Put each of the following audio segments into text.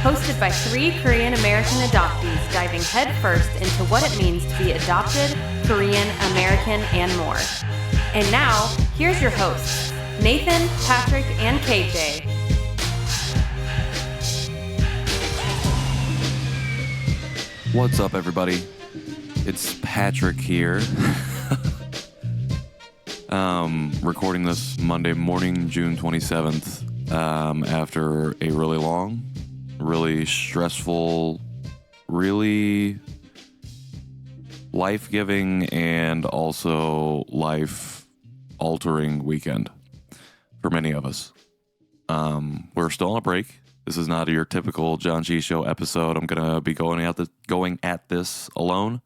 hosted by 3 Korean American adoptees diving headfirst into what it means to be adopted, Korean American, and more. And now, here's your hosts, Nathan, Patrick, and KJ. What's up, everybody? It's Patrick here. Recording this Monday morning, June 27th, after a really long, really stressful, really life-giving and also life-altering weekend for many of us. We're still on a break. This is not your typical Janchi Show episode. I'm going to be going at this alone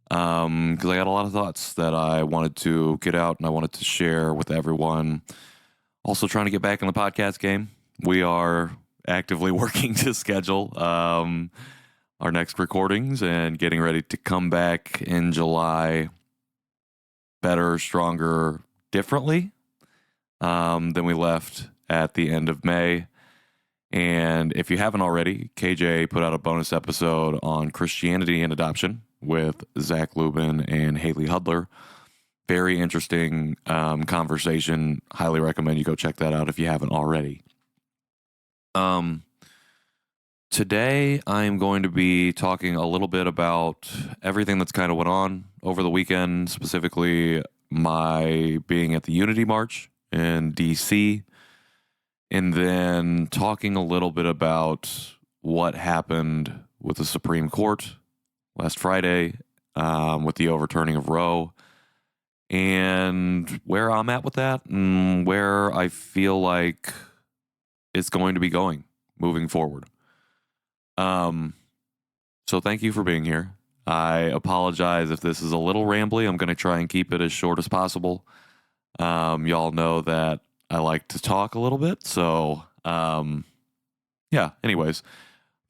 because I got a lot of thoughts that I wanted to get out and I wanted to share with everyone. Also trying to get back in the podcast game. We are actively working to schedule our next recordings and getting ready to come back in July better, stronger, differently than we left at the end of May. And if you haven't already, KJ put out a bonus episode on Christianity and adoption with Zach Lubin and Haley Hudler. Very interesting conversation. Highly recommend you go check that out if you haven't already. Today, I'm going to be talking a little bit about everything that's kind of went on over the weekend, specifically my being at the Unity March in D.C., and then talking a little bit about what happened with the Supreme Court last Friday with the overturning of Roe, and where I'm at with that and where I feel like it's going to be going moving forward. So thank you for being here. I apologize if this is a little rambly. I'm going to try and keep it as short as possible. Y'all know that I like to talk a little bit. So, anyways,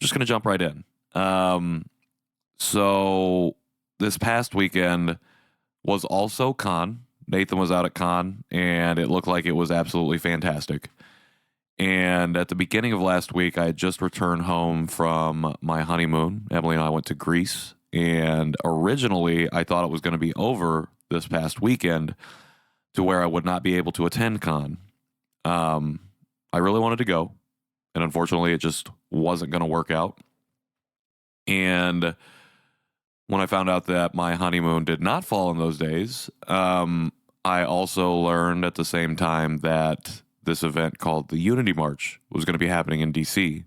just going to jump right in. So this past weekend was also Con. Nathan was out at Con, and it looked like it was absolutely fantastic. And at the beginning of last week, I had just returned home from my honeymoon. Emily and I went to Greece, and originally I thought it was going to be over this past weekend to where I would not be able to attend Con. I really wanted to go, and unfortunately it just wasn't going to work out. And when I found out that my honeymoon did not fall in those days, I also learned at the same time that this event called the Unity March was going to be happening in D.C.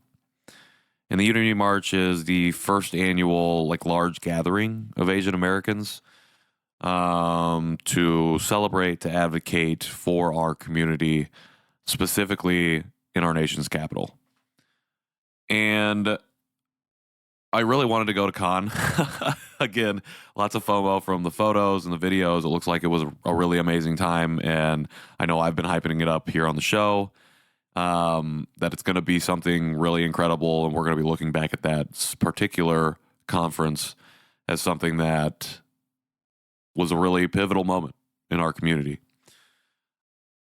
And the Unity March is the first annual large gathering of Asian Americans to celebrate, to advocate for our community, specifically in our nation's capital. And I really wanted to go to Con. Again, lots of FOMO from the photos and the videos. It looks like it was a really amazing time, and I know I've been hyping it up here on the show, that it's going to be something really incredible, and we're going to be looking back at that particular conference as something that was a really pivotal moment in our community.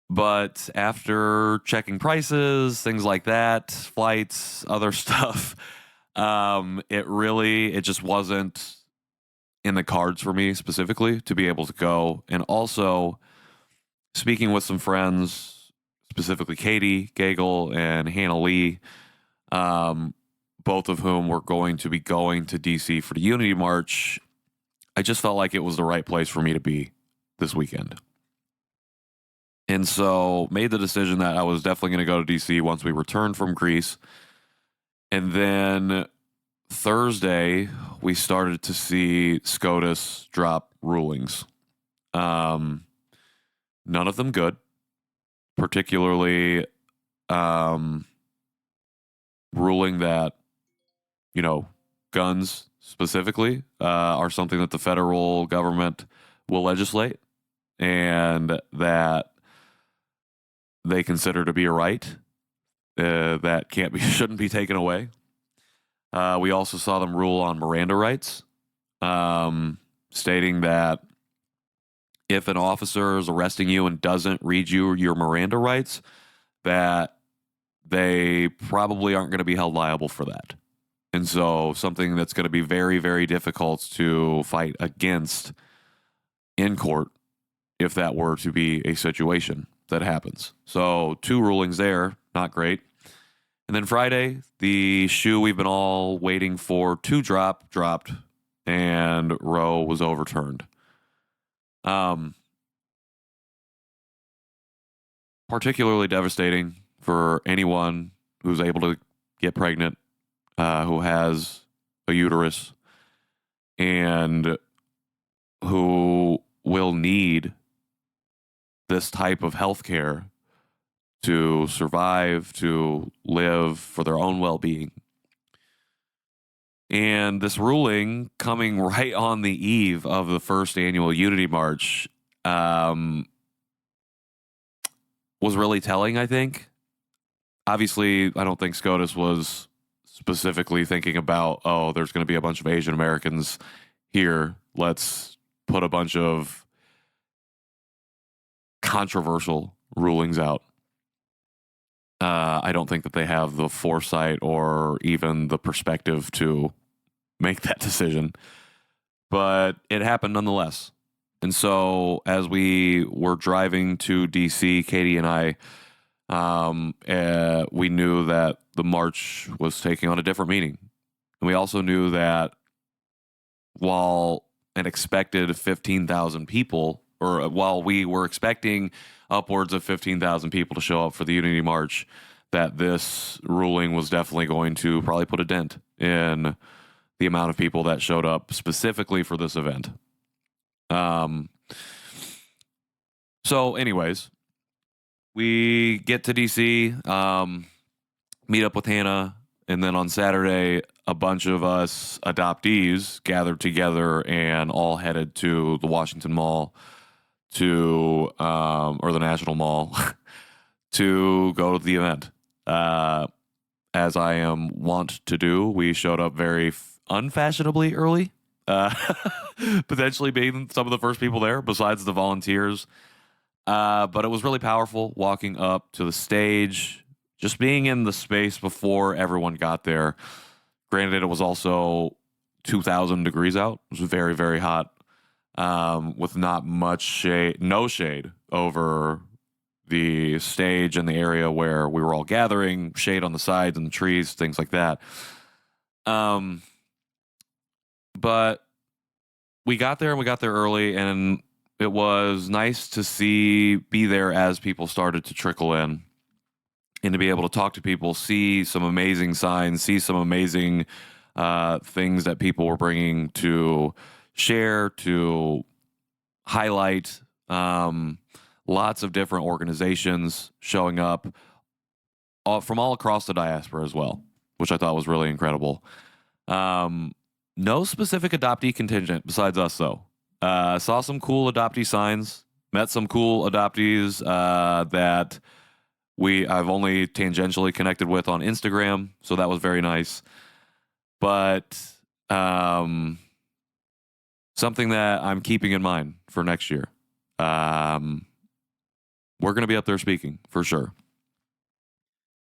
But after checking prices, things like that, flights, other stuff, it just wasn't in the cards for me specifically to be able to go. And also speaking with some friends, specifically Katie Gagel and Hannah Lee, both of whom were going to be going to DC for the Unity March, I just felt like it was the right place for me to be this weekend. And so made the decision that I was definitely going to go to DC once we returned from Greece. And then Thursday, we started to see SCOTUS drop rulings. None of them good, particularly ruling that, guns specifically are something that the federal government will legislate and that they consider to be a right that shouldn't be taken away. We also saw them rule on Miranda rights, stating that if an officer is arresting you and doesn't read you your Miranda rights, that they probably aren't going to be held liable for that. And so something that's going to be very, very difficult to fight against in court if that were to be a situation that happens. So 2 rulings there, not great. And then Friday, the shoe we've been all waiting for to drop dropped, and Roe was overturned. Particularly devastating for anyone who's able to get pregnant, who has a uterus, and who will need this type of health care to survive, to live, for their own well-being. And this ruling coming right on the eve of the first annual Unity March was really telling, I think. Obviously, I don't think SCOTUS was specifically thinking about, oh, there's going to be a bunch of Asian Americans here. Let's put a bunch of controversial rulings out. I don't think that they have the foresight or even the perspective to make that decision. But it happened nonetheless. And so as we were driving to D.C., Katie and I, we knew that the march was taking on a different meaning. And we also knew that while an expected 15,000 people, or while we were expecting upwards of 15,000 people to show up for the Unity March, that this ruling was definitely going to probably put a dent in the amount of people that showed up specifically for this event. So anyways, we get to DC, meet up with Hannah, and then on Saturday, a bunch of us adoptees gathered together and all headed to the Washington Mall or the National Mall to go to the event. As I am wont to do, we showed up very unfashionably early, potentially being some of the first people there besides the volunteers. But it was really powerful walking up to the stage, just being in the space before everyone got there. Granted, it was also 2,000 degrees out. It was very, very hot, with not much shade, no shade over the stage and the area where we were all gathering, shade on the sides and the trees, things like that. But we got there early, and it was nice to be there as people started to trickle in and to be able to talk to people, see some amazing signs, see some amazing things that people were bringing to share, to highlight. Lots of different organizations showing up from all across the diaspora as well, which I thought was really incredible. No specific adoptee contingent besides us, though. Saw some cool adoptee signs, met some cool adoptees that I've only tangentially connected with on Instagram, so that was very nice. But something that I'm keeping in mind for next year. We're going to be up there speaking, for sure.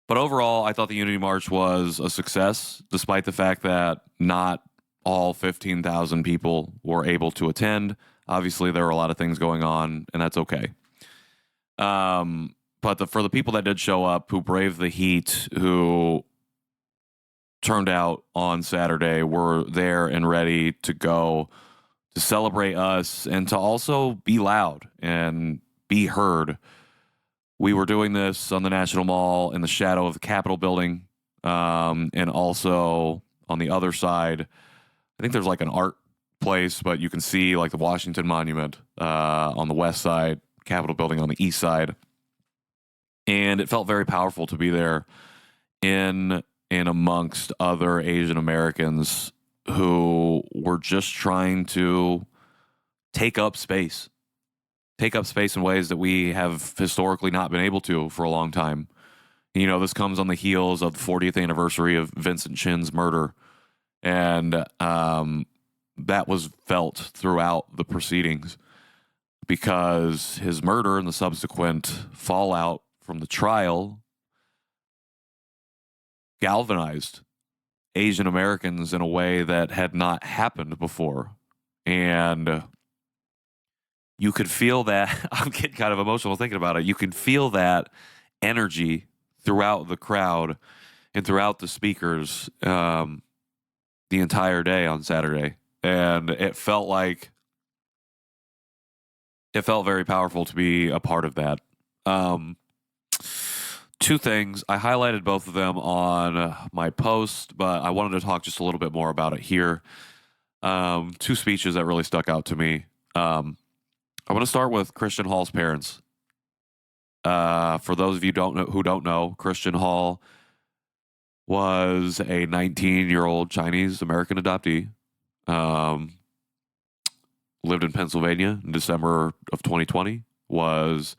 But overall, I thought the Unity March was a success, despite the fact that not all 15,000 people were able to attend. Obviously, there were a lot of things going on, and that's okay. But for the people that did show up, who braved the heat, who turned out on Saturday, were there and ready to go to celebrate us and to also be loud and be heard. We were doing this on the National Mall in the shadow of the Capitol building, and also on the other side, I think there's like an art place, but you can see like the Washington Monument on the west side, Capitol building on the east side. And it felt very powerful to be there in amongst other Asian Americans who were just trying to take up space in ways that we have historically not been able to for a long time. You know, this comes on the heels of the 40th anniversary of Vincent Chin's murder. And that was felt throughout the proceedings because his murder and the subsequent fallout from the trial galvanized Asian Americans in a way that had not happened before. And you could feel that. I'm getting kind of emotional thinking about it. You can feel that energy throughout the crowd and throughout the speakers the entire day on Saturday. And it felt very powerful to be a part of that. Two things. I highlighted both of them on my post, but I wanted to talk just a little bit more about it here. Two speeches that really stuck out to me. I'm going to start with Christian Hall's parents. For those of you who don't know, Christian Hall was a 19-year-old Chinese American adoptee. Lived in Pennsylvania in December of 2020. Was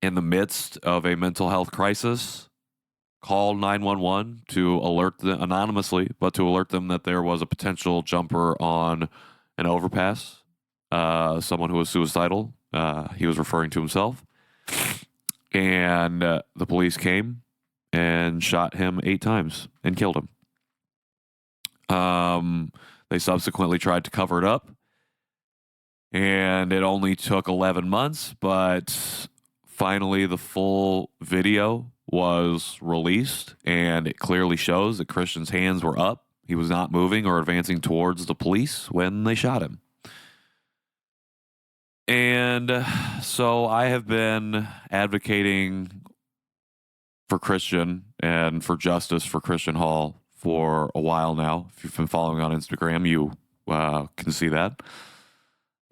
in the midst of a mental health crisis. Called 911 to alert them anonymously, but to alert them that there was a potential jumper on an overpass. Someone who was suicidal. He was referring to himself. And the police came and shot him 8 times and killed him. They subsequently tried to cover it up. And it only took 11 months, but finally the full video was released, and it clearly shows that Christian's hands were up. He was not moving or advancing towards the police when they shot him. And so I have been advocating for Christian and for justice for Christian Hall for a while now. If you've been following on Instagram, you can see that.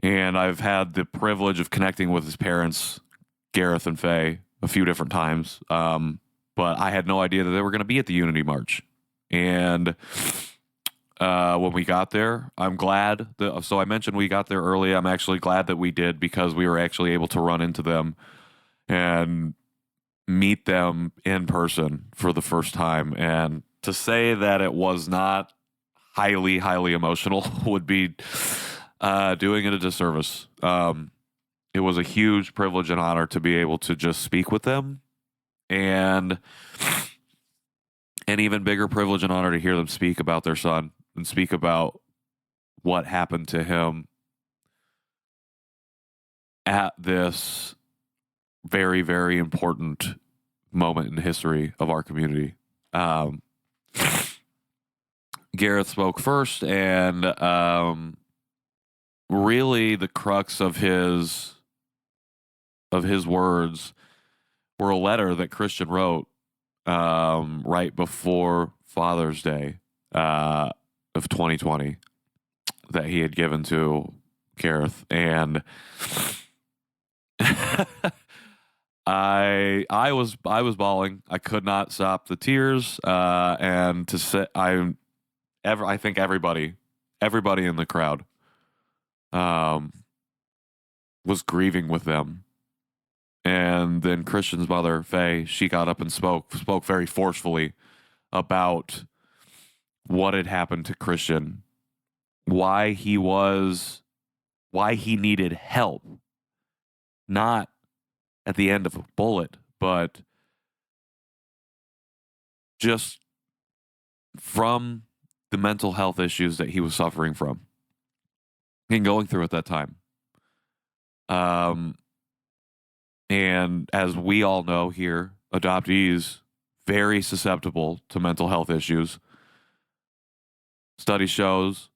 And I've had the privilege of connecting with his parents, Gareth and Faye, a few different times. But I had no idea that they were going to be at the Unity March. And when we got there, I'm glad. So I mentioned we got there early. I'm actually glad that we did, because we were actually able to run into them and meet them in person for the first time. And to say that it was not highly, highly emotional would be doing it a disservice. It was a huge privilege and honor to be able to just speak with them, and an even bigger privilege and honor to hear them speak about their son and speak about what happened to him at this very, very important moment in the history of our community. Gareth spoke first, and really the crux of his words were a letter that Christian wrote right before Father's Day of 2020 that he had given to Gareth. And I was bawling. I could not stop the tears. And to say, I think everybody in the crowd was grieving with them. And then Christian's mother, Faye, she got up and spoke very forcefully about what had happened to Christian, why he needed help, not at the end of a bullet, but just from the mental health issues that he was suffering from and going through at that time. And as we all know here, adoptees very susceptible to mental health issues. Study shows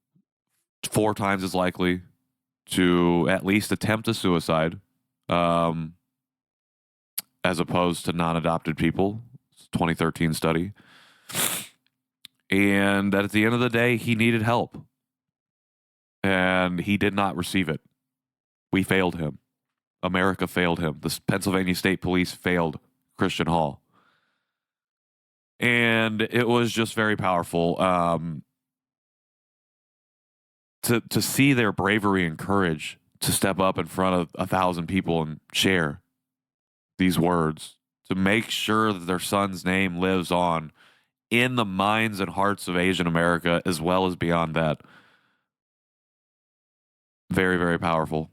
4 times as likely to at least attempt a suicide as opposed to non-adopted people. It's a 2013 study. And that at the end of the day, he needed help. And he did not receive it. We failed him. America failed him. The Pennsylvania State Police failed Christian Hall. And it was just very powerful to see their bravery and courage to step up in front of 1,000 people and share these words, to make sure that their son's name lives on in the minds and hearts of Asian America as well as beyond that. Very, very powerful.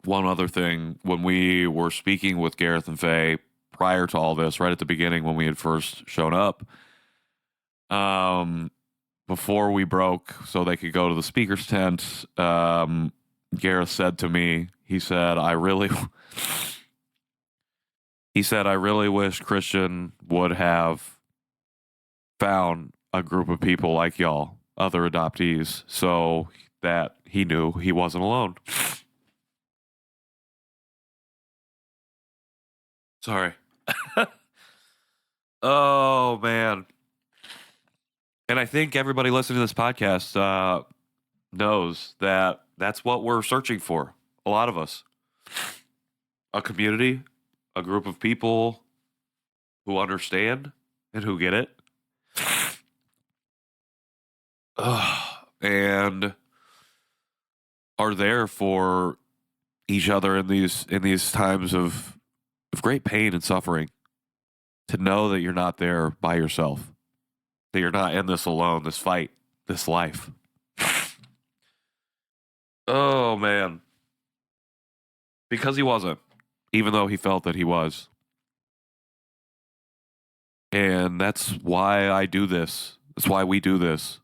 One other thing, when we were speaking with Gareth and Faye prior to all this, right at the beginning when we had first shown up, before we broke so they could go to the speaker's tent, Gareth said to me, he said, I really wish Christian would have found a group of people like y'all, other adoptees, so that he knew he wasn't alone. Sorry. Oh, man. And I think everybody listening to this podcast knows that that's what we're searching for. A lot of us. A community, a group of people who understand and who get it. And are there for each other in these times of great pain and suffering. To know that you're not there by yourself. That you're not in this alone, this fight, this life. Oh, man. Because he wasn't, even though he felt that he was. And that's why I do this. That's why we do this.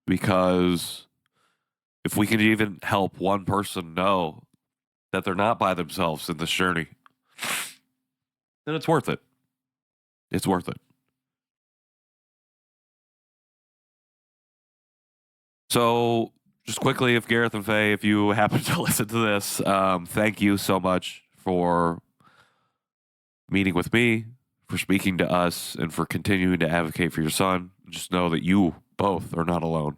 Because if we can even help one person know that they're not by themselves in this journey, then it's worth it. It's worth it. So, just quickly, if Gareth and Faye, if you happen to listen to this, thank you so much for meeting with me, for speaking to us, and for continuing to advocate for your son. Just know that you both are not alone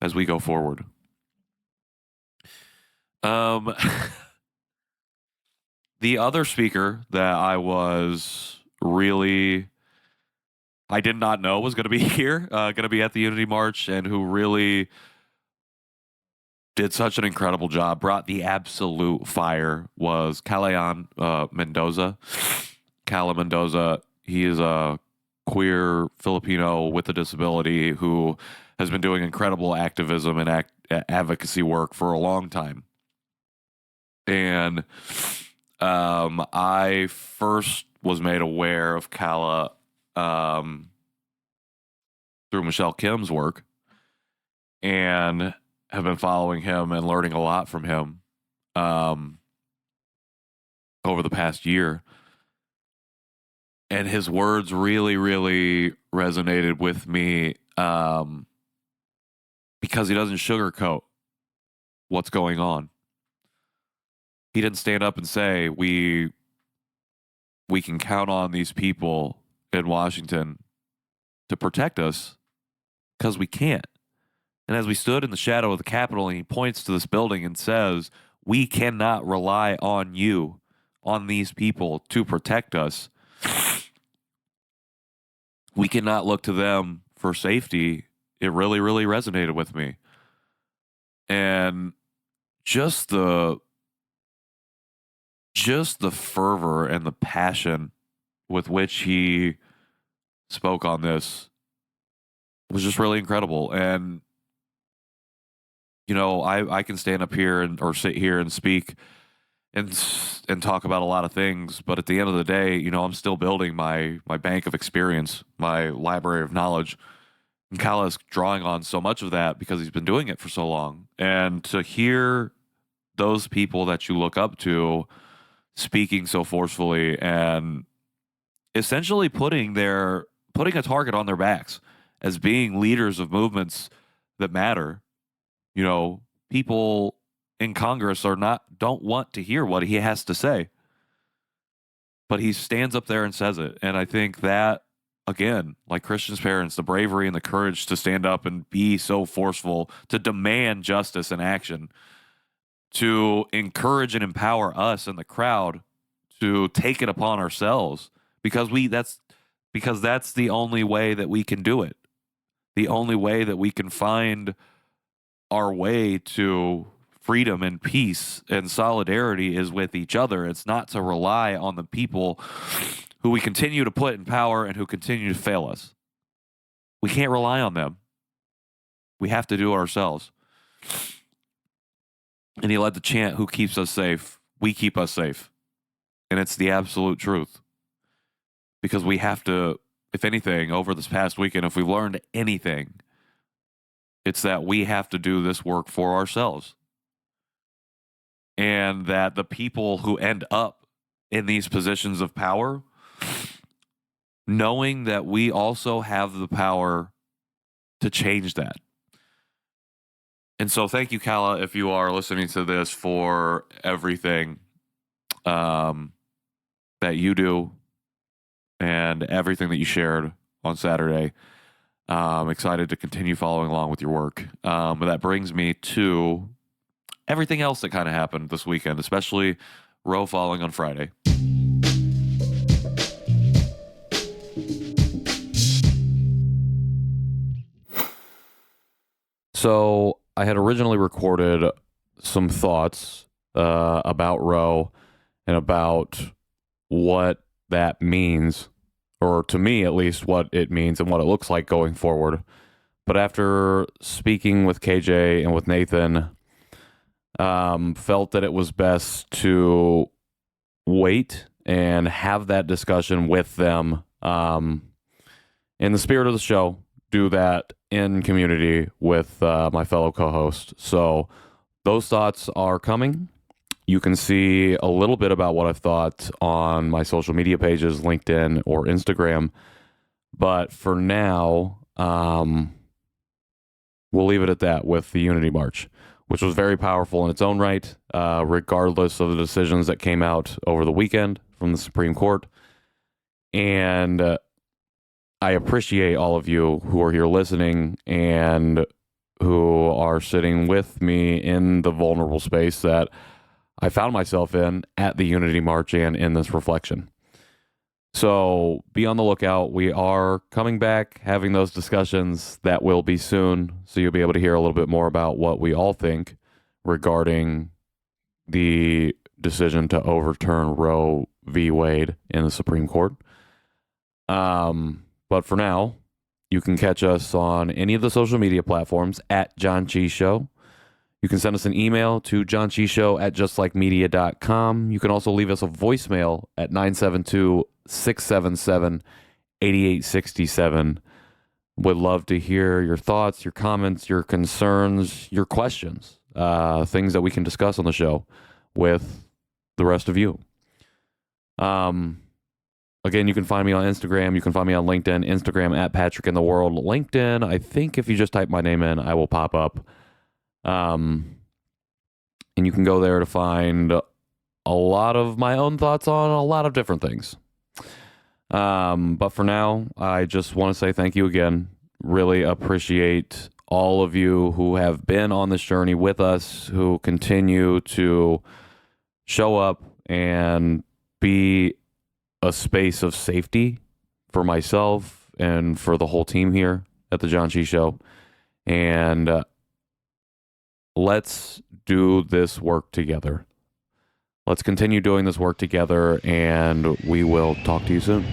as we go forward. The other speaker that I did not know was going to be here, going to be at the Unity March, and who really did such an incredible job, brought the absolute fire, was Calayan Mendoza. Cala Mendoza, he is a queer Filipino with a disability who has been doing incredible activism and advocacy work for a long time. And I first was made aware of Cala through Michelle Kim's work, and have been following him and learning a lot from him over the past year. And his words really, really resonated with me because he doesn't sugarcoat what's going on. He didn't stand up and say, we can count on these people in Washington to protect us, because we can't. And as we stood in the shadow of the Capitol, and he points to this building and says, we cannot rely on you, on these people to protect us. We cannot look to them for safety. It really, really resonated with me. And just the fervor and the passion with which he spoke on this was just really incredible. And, you know, I can stand up here or sit here and speak and talk about a lot of things, but at the end of the day, you know, I'm still building my bank of experience, my library of knowledge. And Cala is drawing on so much of that because he's been doing it for so long. And to hear those people that you look up to speaking so forcefully and essentially putting a target on their backs as being leaders of movements that matter. You know, people in Congress don't want to hear what he has to say, but he stands up there and says it. And I think that, again, like Christian's parents, the bravery and the courage to stand up and be so forceful, to demand justice and action, to encourage and empower us in the crowd to take it upon ourselves, because that's the only way that we can do it. The only way that we can find our way to freedom and peace and solidarity is with each other. It's not to rely on the people who we continue to put in power and who continue to fail us. We can't rely on them. We have to do it ourselves. And he led the chant, who keeps us safe? We keep us safe. And it's the absolute truth. because we have to, if anything, over this past weekend, if we learned anything, it's that we have to do this work for ourselves. And that the people who end up in these positions of power, knowing that we also have the power to change that. And so thank you, Kala, if you are listening to this, for everything that you do and everything that you shared on Saturday. I'm excited to continue following along with your work. But that brings me to everything else that kind of happened this weekend, especially Roe falling on Friday. So I had originally recorded some thoughts about Roe and about what that means, or to me at least, what it means and what it looks like going forward. But after speaking with KJ and with Nathan, felt that it was best to wait and have that discussion with them in the spirit of the show, do that in community with my fellow co-host. So those thoughts are coming. You can see a little bit about what I've thought on my social media pages, LinkedIn or Instagram. But for now, we'll leave it at that with the Unity March, which was very powerful in its own right, regardless of the decisions that came out over the weekend from the Supreme Court. And I appreciate all of you who are here listening and who are sitting with me in the vulnerable space that I found myself in at the Unity March and in this reflection. So be on the lookout. We are coming back, having those discussions. That will be soon. So you'll be able to hear a little bit more about what we all think regarding the decision to overturn Roe v. Wade in the Supreme Court. But for now, you can catch us on any of the social media platforms at Janchi Show. You can send us an email to johnchyshow@justlikemedia.com. You can also leave us a voicemail at 972-677-8867. Would love to hear your thoughts, your comments, your concerns, your questions, things that we can discuss on the show with the rest of you. Again, you can find me on Instagram. You can find me on LinkedIn. Instagram at Patrick in the World. LinkedIn, I think if you just type my name in, I will pop up. And you can go there to find a lot of my own thoughts on a lot of different things. But for now, I just want to say thank you again. Really appreciate all of you who have been on this journey with us, who continue to show up and be a space of safety for myself and for the whole team here at the Janchi Show. And let's do this work together. Let's continue doing this work together, and we will talk to you soon.